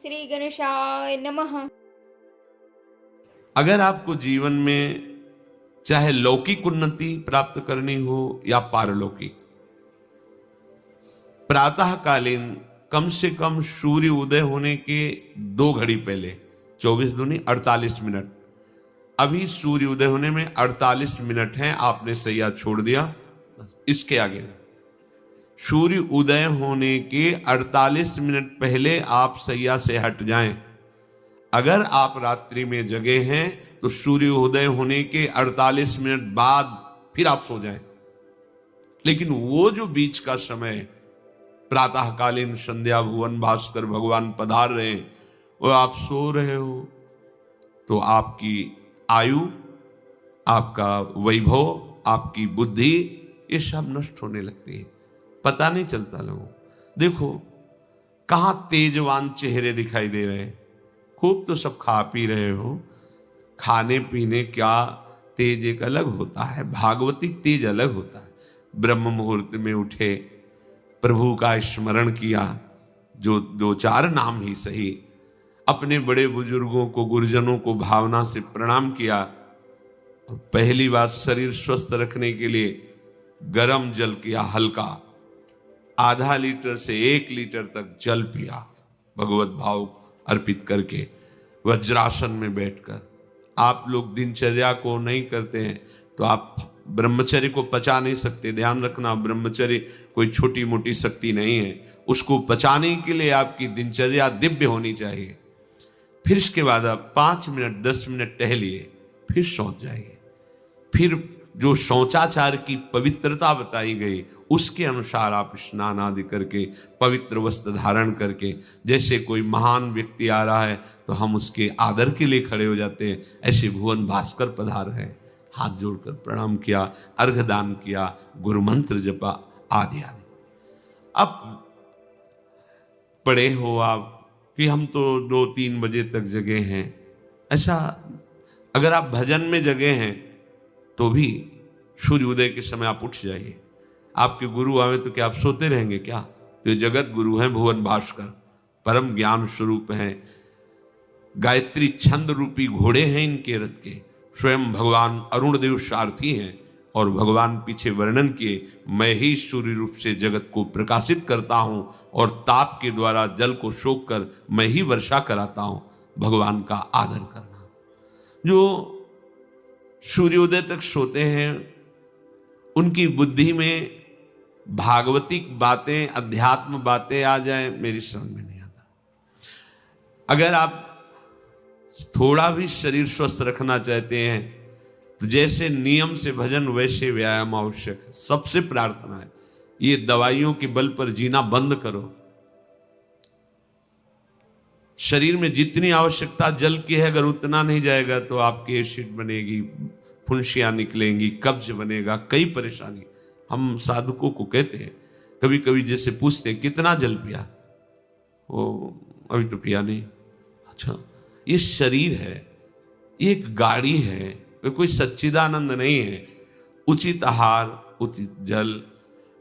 श्री गणेशाय नमः। अगर आपको जीवन में चाहे लौकिक उन्नति प्राप्त करनी हो या पारलौकिक, प्रातःकालीन कम से कम सूर्य उदय होने के 2 घड़ी पहले, 24 दूनी 48 मिनट, अभी सूर्य उदय होने में 48 मिनट हैं, आपने सैया छोड़ दिया, बस इसके आगे नहीं। सूर्य उदय होने के 48 मिनट पहले आप सैया से हट जाएं। अगर आप रात्रि में जगे हैं तो सूर्य उदय होने के 48 मिनट बाद फिर आप सो जाएं। लेकिन वो जो बीच का समय, प्रातःकालीन संध्या भुवन भास्कर भगवान पधार रहे हैं, वो आप सो रहे हो, तो आपकी आयु, आपका वैभव, आपकी बुद्धि, ये सब नष्ट होने लगती है, पता नहीं चलता लोगों। देखो कहां तेजवान चेहरे दिखाई दे रहे हैं, खूब तो सब खा पी रहे हो, खाने पीने क्या तेज एक अलग होता है, भागवतिक तेज अलग होता है। ब्रह्म मुहूर्त में उठे, प्रभु का स्मरण किया, जो 2-4 नाम ही सही, अपने बड़े बुजुर्गों को, गुरुजनों को भावना से प्रणाम किया। और पहली बात, शरीर स्वस्थ रखने के लिए गर्म जल किया, हल्का, आधा लीटर से 1 लीटर तक जल पिया, भगवत भाव अर्पित करके, वज्रासन में बैठकर। आप लोग दिनचर्या को नहीं करते हैं तो आप ब्रह्मचर्य को पचा नहीं सकते। ध्यान रखना, ब्रह्मचर्य कोई छोटी मोटी शक्ति नहीं है, उसको पचाने के लिए आपकी दिनचर्या दिव्य होनी चाहिए। फिर इसके बाद आप 5 मिनट 10 मिनट टहलिए, फिर सो जाइए। फिर जो शौचाचार की पवित्रता बताई गई उसके अनुसार आप स्नान आदि करके, पवित्र वस्त्र धारण करके, जैसे कोई महान व्यक्ति आ रहा है तो हम उसके आदर के लिए खड़े हो जाते हैं, ऐसे भुवन भास्कर पधार है, हाथ जोड़कर प्रणाम किया, अर्घदान किया, गुरु मंत्र जपा, आदि आदि। अब पड़े हो आप कि हम तो 2-3 बजे तक जगे हैं, ऐसा अगर आप भजन में जगे हैं तो भी सूर्योदय के समय आप उठ जाइए। आपके गुरु आवे तो क्या आप सोते रहेंगे क्या? तो जगत गुरु हैं भुवन भास्कर, परम ज्ञान स्वरूप हैं, गायत्री छंद रूपी घोड़े हैं इनके रथ के, स्वयं भगवान अरुण देव सारथी हैं। और भगवान पीछे वर्णन किए, मैं ही सूर्य रूप से जगत को प्रकाशित करता हूं और ताप के द्वारा जल को सोख कर मैं ही वर्षा कराता हूं। भगवान का आदर करना। जो सूर्योदय तक सोते हैं उनकी बुद्धि में भागवतिक बातें, अध्यात्म बातें आ जाए, मेरी समझ में नहीं आता। अगर आप थोड़ा भी शरीर स्वस्थ रखना चाहते हैं तो जैसे नियम से भजन वैसे व्यायाम आवश्यक है। सबसे प्रार्थना है, ये दवाइयों के बल पर जीना बंद करो। शरीर में जितनी आवश्यकता जल की है, अगर उतना नहीं जाएगा तो आपकी एसिड बनेगी, फुंसियां निकलेंगी, कब्ज बनेगा, कई परेशानी। हम साधकों को कहते हैं, कभी कभी जैसे पूछते हैं कितना जल पिया, वो अभी तो पिया नहीं। अच्छा, ये शरीर है, ये एक गाड़ी है, कोई सच्चिदानंद नहीं है। उचित आहार, उचित जल,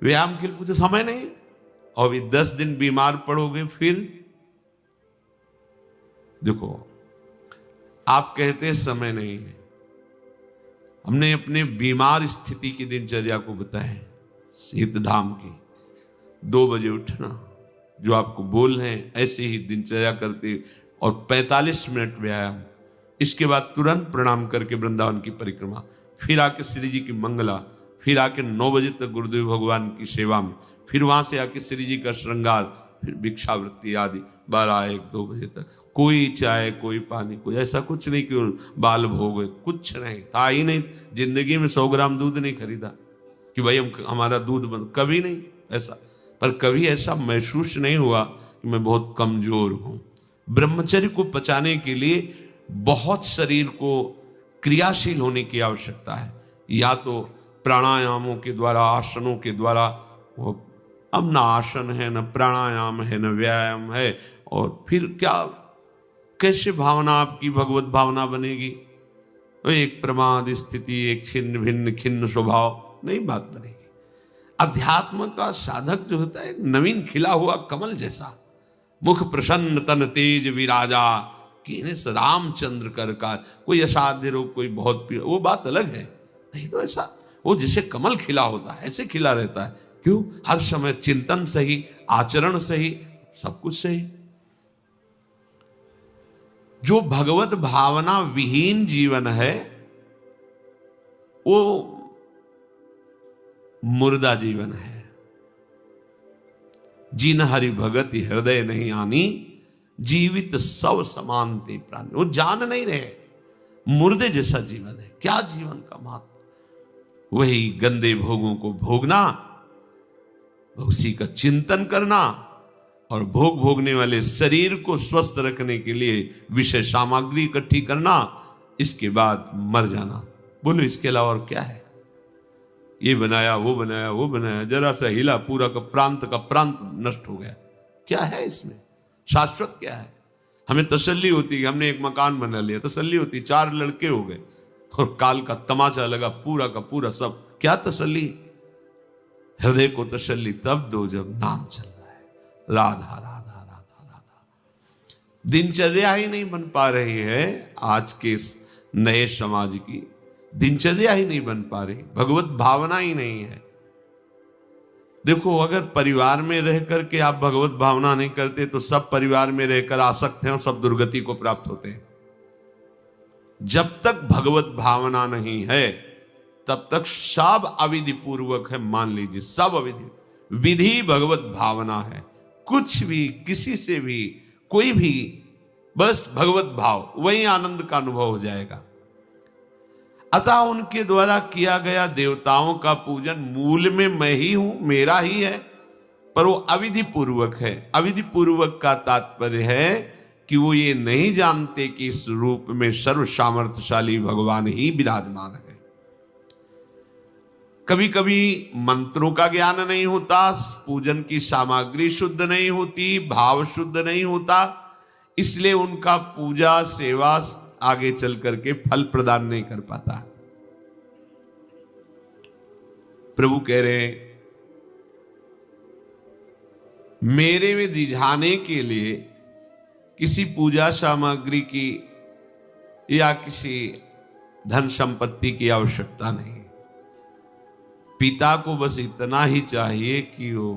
व्यायाम के लिए कुछ समय नहीं। और भी 10 दिन बीमार पड़ोगे फिर देखो, आप कहते हैं समय नहीं है। हमने अपने बीमार स्थिति की दिनचर्या को बताया, शीतधाम की 2 बजे उठना, जो आपको बोल रहे हैं ऐसे ही दिनचर्या करते, और 45 मिनट व्यायाम। इसके बाद तुरंत प्रणाम करके वृंदावन की परिक्रमा, फिर आके श्री जी की मंगला, फिर आके 9 बजे तक गुरुदेव भगवान की सेवा में, फिर वहां से आके श्री जी का श्रृंगार, फिर भिक्षावृत्ति आदि 12-1-2 बजे तक। कोई चाय, कोई पानी, कोई ऐसा कुछ नहीं कि बाल भोग, कुछ नहीं था ही नहीं। जिंदगी में 100 ग्राम दूध नहीं खरीदा कि भाई हमारा दूध बंद, कभी नहीं ऐसा। पर कभी ऐसा महसूस नहीं हुआ कि मैं बहुत कमजोर हूं। ब्रह्मचर्य को पचाने के लिए बहुत शरीर को क्रियाशील होने की आवश्यकता है, या तो प्राणायामों के द्वारा, आसनों के द्वारा। वो अब ना आसन है, न प्राणायाम है, न व्यायाम है, और फिर क्या, कैसे भावना आपकी भगवत भावना बनेगी? तो एक प्रमाद स्थिति, एक छिन्न भिन्न खिन्न स्वभाव, नहीं बात बनेगी। अध्यात्म का साधक जो होता है, एक नवीन खिला हुआ कमल जैसा, मुख प्रसन्न तन तेज विराजा, कीने से रामचंद्र कर का। कोई असाध्य रोग, कोई बहुत पीड़ा, वो बात अलग है। नहीं तो ऐसा वो जैसे कमल खिला होता है ऐसे खिला रहता है। क्यों? हर समय चिंतन सही, आचरण सही, सब कुछ सही। जो भगवत भावना विहीन जीवन है वो मुर्दा जीवन है। जिन हरि भगति हृदय नहीं आनी, जीवित सब समानते प्राणी। वो जान नहीं रहे, मुर्दे जैसा जीवन है। क्या जीवन का महत्व? वही गंदे भोगों को भोगना, उसी का चिंतन करना, और भोग भोगने वाले शरीर को स्वस्थ रखने के लिए विषय सामग्री इकट्ठी करना, इसके बाद मर जाना। बोलो इसके अलावा और क्या है? ये बनाया, वो बनाया, वो बनाया, जरा सा हिला, पूरा का प्रांत नष्ट हो गया। क्या है इसमें? शाश्वत क्या है? हमें तसल्ली होती है, हमने एक मकान बना लिया, तसल्ली होती, 4 लड़के हो गए और काल का तमाचा लगा, पूरा का पूरा सब। क्या तसल्ली? हृदय को तसल्ली तब दो जब नाम चल रहा है, राधा राधा राधा राधा। दिनचर्या ही नहीं बन पा रही है आज के नए समाज की, दिनचर्या ही नहीं बन पा रही, भगवत भावना ही नहीं है। देखो, अगर परिवार में रह करके आप भगवत भावना नहीं करते तो सब परिवार में रहकर आसक्त हैं और सब दुर्गति को प्राप्त होते हैं। जब तक भगवत भावना नहीं है तब तक सब अविधि पूर्वक है। मान लीजिए सब अविधि, विधि भगवत भावना है। कुछ भी, किसी से भी, कोई भी, बस भगवत भाव, वही आनंद का अनुभव हो जाएगा। अतः उनके द्वारा किया गया देवताओं का पूजन मूल में मैं ही हूं, मेरा ही है, पर वो अविधि पूर्वक है। अविधि पूर्वक का तात्पर्य है कि वो ये नहीं जानते कि इस रूप में सर्व सामर्थ्यशाली भगवान ही विराजमान है। कभी कभी मंत्रों का ज्ञान नहीं होता, पूजन की सामग्री शुद्ध नहीं होती, भाव शुद्ध नहीं होता, इसलिए उनका पूजा सेवा आगे चल करके फल प्रदान नहीं कर पाता। प्रभु कह रहे मेरे में रिझाने के लिए किसी पूजा सामग्री की या किसी धन संपत्ति की आवश्यकता नहीं। पिता को बस इतना ही चाहिए कि वो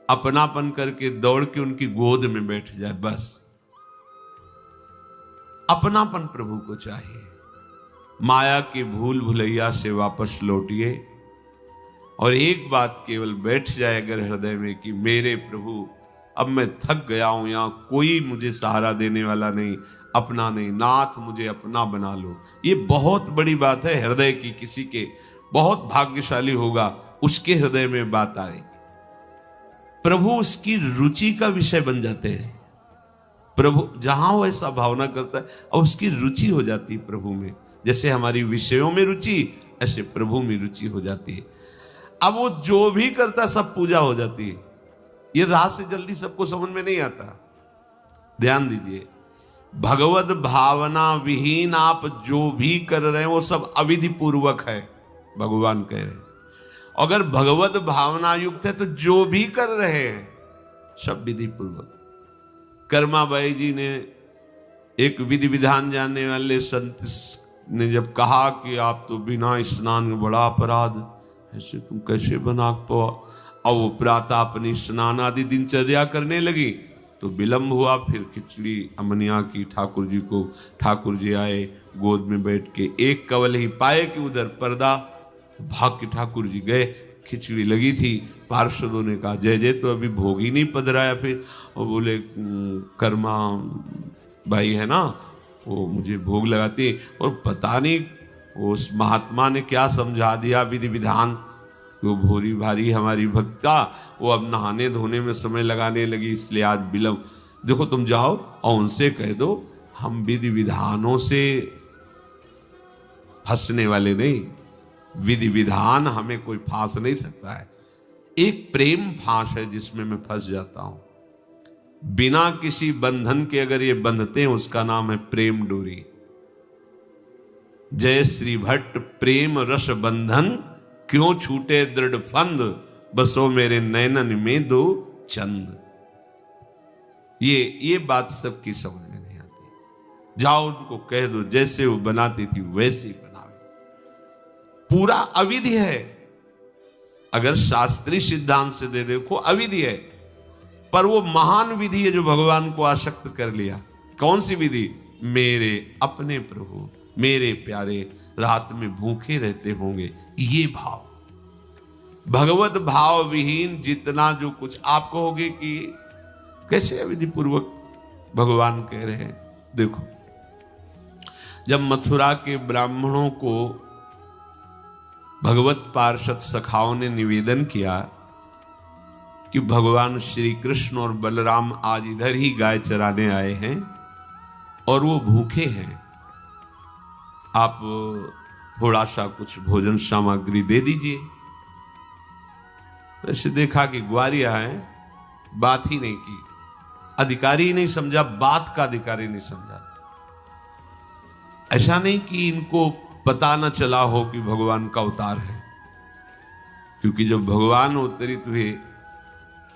अपनापन करके दौड़ के उनकी गोद में बैठ जाए, बस अपनापन प्रभु को चाहिए। माया के भूल भुलैया से वापस लौटिए और एक बात केवल बैठ जाए अगर हृदय में कि मेरे प्रभु अब मैं थक गया हूं, यहां कोई मुझे सहारा देने वाला नहीं, अपना नहीं, नाथ मुझे अपना बना लो। ये बहुत बड़ी बात है हृदय की। किसी के बहुत भाग्यशाली होगा उसके हृदय में बात आए, प्रभु उसकी रुचि का विषय बन जाते हैं। प्रभु जहां वो ऐसा भावना करता है और उसकी रुचि हो जाती है प्रभु में। जैसे हमारी विषयों में रुचि, ऐसे प्रभु में रुचि हो जाती है। अब वो जो भी करता सब पूजा हो जाती है। ये राह से जल्दी सबको समझ में नहीं आता। ध्यान दीजिए, भगवत भावना विहीन आप जो भी कर रहे हैं वो सब अविधि पूर्वक है, भगवान कह रहे हैं। अगर भगवत भावना युक्त है तो जो भी कर रहे हैं सब विधि पूर्वक। कर्माबाई जी ने, एक विधि विधान जानने वाले संत ने जब कहा कि आप तो बिना स्नान में बड़ा अपराध, ऐसे तुम कैसे बना पाओ, और वो प्रातः अपनी स्नान आदि दिनचर्या करने लगी तो विलंब हुआ। फिर खिचड़ी अमनिया की ठाकुर जी को, ठाकुर जी आए गोद में बैठ के, एक कवल ही पाए कि उधर पर्दा, भाग के ठाकुर जी गए। खिचड़ी लगी थी, पार्षदों ने कहा जय जय तो अभी भोग ही नहीं पधराया। फिर और बोले कर्मा भाई है ना, वो मुझे भोग लगाती, और पता नहीं उस महात्मा ने क्या समझा दिया विधि विधान, वो भोरी भारी हमारी भक्ता, वो अब नहाने धोने में समय लगाने लगी, इसलिए आज विलंब। देखो तुम जाओ और उनसे कह दो हम विधि विधानों से फंसने वाले नहीं, विधि विधान हमें कोई फांस नहीं सकता है। एक प्रेम फांस है जिसमें मैं फंस जाता हूं। बिना किसी बंधन के अगर ये बंधते हैं उसका नाम है प्रेम डोरी। जय श्री भट्ट प्रेम रस बंधन, क्यों छूटे दृढ़ फंद, बसो मेरे नैनन में दो चंद। ये बात सबकी समझ में नहीं आती। जाओ उनको कह दो जैसे वो बनाती थी वैसे ही बनावे। पूरा अविधि है। अगर शास्त्रीय सिद्धांत से दे देखो अविधि है, पर वो महान विधि है जो भगवान को आसक्त कर लिया। कौन सी विधि? मेरे अपने प्रभु मेरे प्यारे रात में भूखे रहते होंगे, ये भाव। भगवत भाव विहीन जितना जो कुछ आप कहोगे कि कैसे अविधि पूर्वक भगवान कह रहे हैं। देखो, जब मथुरा के ब्राह्मणों को भगवत पार्षद सखाओं ने निवेदन किया कि भगवान श्री कृष्ण और बलराम आज इधर ही गाय चराने आए हैं और वो भूखे हैं, आप थोड़ा सा कुछ भोजन सामग्री दे दीजिए। ऐसे देखा कि ग्वारिया है, बात ही नहीं की, अधिकारी ही नहीं समझा, बात का अधिकारी नहीं समझा। ऐसा नहीं कि इनको पता न चला हो कि भगवान का अवतार है, क्योंकि जब भगवान अवतरित हुए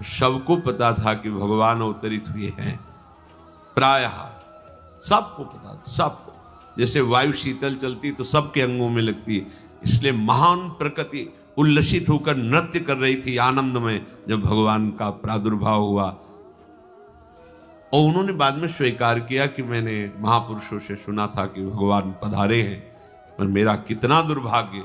सबको पता था कि भगवान अवतरित हुए हैं। प्रायः सबको पता था, सबको। जैसे वायु शीतल चलती तो सबके अंगों में लगती है, इसलिए महान प्रकृति उल्लसित होकर नृत्य कर रही थी आनंद में जब भगवान का प्रादुर्भाव हुआ। और उन्होंने बाद में स्वीकार किया कि मैंने महापुरुषों से सुना था कि भगवान पधारे हैं, पर मेरा कितना दुर्भाग्य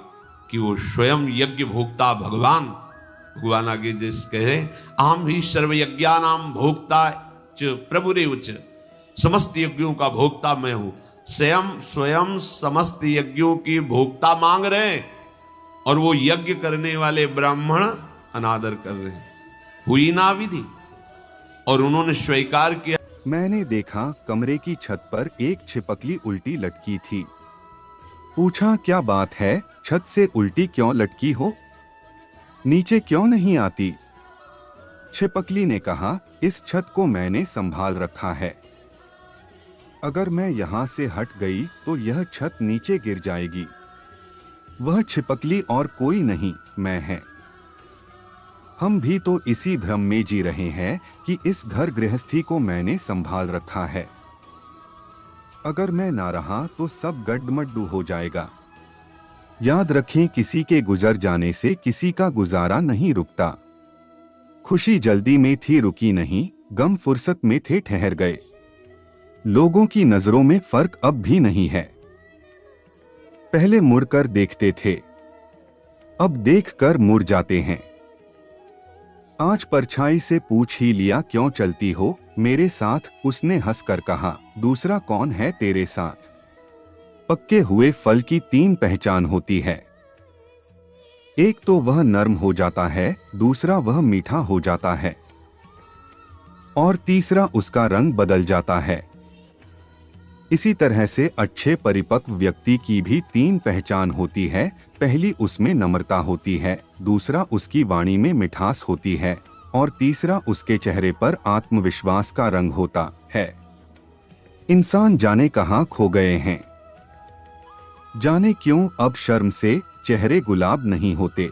कि वो स्वयं यज्ञ भोक्ता भगवान आगे जैसे कह रहे, आम ही सर्वयज्ञानाम भोक्ता च प्रभुरेव च, समस्त यज्ञों का भोक्ता मैं हूं। स्वयं समस्त यज्ञों की भोक्ता मांग रहे हैं और वो यज्ञ करने वाले ब्राह्मण अनादर कर रहे हैं। हुई ना विधि। और उन्होंने स्वीकार किया। मैंने देखा कमरे की छत पर एक छिपकली उल्टी लटकी थी। पूछा क्या बात है, छत से उल्टी क्यों लटकी हो, नीचे क्यों नहीं आती? छिपकली ने कहा, इस छत को मैंने संभाल रखा है, अगर मैं यहाँ से हट गई तो यह छत नीचे गिर जाएगी। वह छिपकली और कोई नहीं, मैं है। हम भी तो इसी भ्रम में जी रहे हैं कि इस घर गृहस्थी को मैंने संभाल रखा है, अगर मैं ना रहा तो सब गड्ढमड्ढू हो जाएगा। याद रखें, किसी के गुजर जाने से किसी का गुजारा नहीं रुकता। खुशी जल्दी में थी रुकी नहीं, गम फुर्सत में थे ठहर गए। लोगों की नजरों में फर्क अब भी नहीं है। पहले मुड़कर देखते थे, अब देखकर मुड़ जाते हैं। आज परछाई से पूछ ही लिया क्यों चलती हो मेरे साथ, उसने हंसकर कहा, दूसरा कौन है तेरे साथ। पक्के हुए फल की 3 पहचान होती है, एक तो वह नरम हो जाता है, दूसरा वह मीठा हो जाता है और तीसरा उसका रंग बदल जाता है। इसी तरह से अच्छे परिपक्व व्यक्ति की भी 3 पहचान होती है। पहली उसमें नम्रता होती है, दूसरा उसकी वाणी में मिठास होती है और तीसरा उसके चेहरे पर आत्मविश्वास का रंग होता है। इंसान जाने कहाँ खो गए हैं, जाने क्यों अब शर्म से चेहरे गुलाब नहीं होते,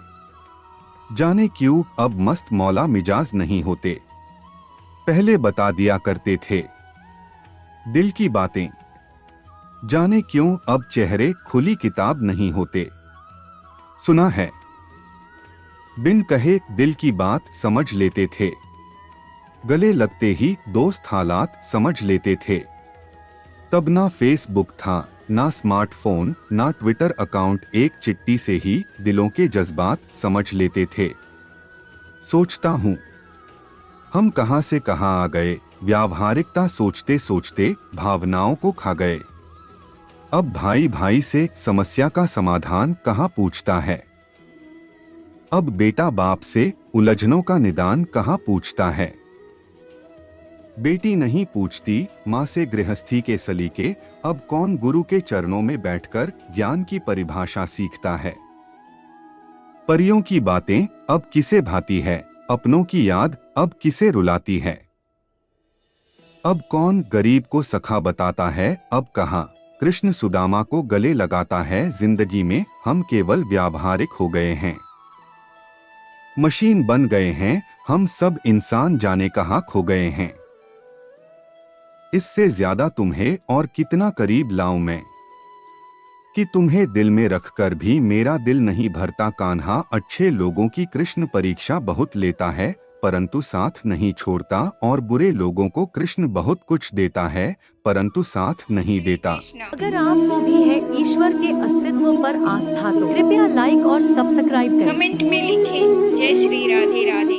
जाने क्यों अब मस्त मौला मिजाज नहीं होते। पहले बता दिया करते थे दिल की बातें, जाने क्यों अब चेहरे खुली किताब नहीं होते। सुना है बिन कहे दिल की बात समझ लेते थे, गले लगते ही दोस्त हालात समझ लेते थे। तब ना फेसबुक था, ना स्मार्टफोन, ना ट्विटर अकाउंट, एक चिट्ठी से ही दिलों के जज्बात समझ लेते थे। सोचता हूँ हम कहाँ से कहाँ आ गए, व्यावहारिकता सोचते सोचते भावनाओं को खा गए। अब भाई भाई से समस्या का समाधान कहाँ पूछता है, अब बेटा बाप से उलझनों का निदान कहाँ पूछता है। बेटी नहीं पूछती माँ से गृहस्थी के सलीके, अब कौन गुरु के चरणों में बैठकर ज्ञान की परिभाषा सीखता है। परियों की बातें अब किसे भाती है, अपनों की याद अब किसे रुलाती है। अब कौन गरीब को सखा बताता है, अब कहाँ कृष्ण सुदामा को गले लगाता है। जिंदगी में हम केवल व्यावहारिक हो गए हैं, मशीन बन गए हैं, हम सब इंसान जाने कहाँ खो गए हैं। इससे ज्यादा तुम्हें और कितना करीब लाऊं मैं, कि तुम्हें दिल में रखकर भी मेरा दिल नहीं भरता। कान्हा, अच्छे लोगों की कृष्ण परीक्षा बहुत लेता है परंतु साथ नहीं छोड़ता, और बुरे लोगों को कृष्ण बहुत कुछ देता है परंतु साथ नहीं देता। कृष्णा। अगर आपको भी है ईश्वर के अस्तित्व पर आस्था तो कृपया लाइक और सब्सक्राइब करें। कमेंट में लिखें जय श्री राधे राधे।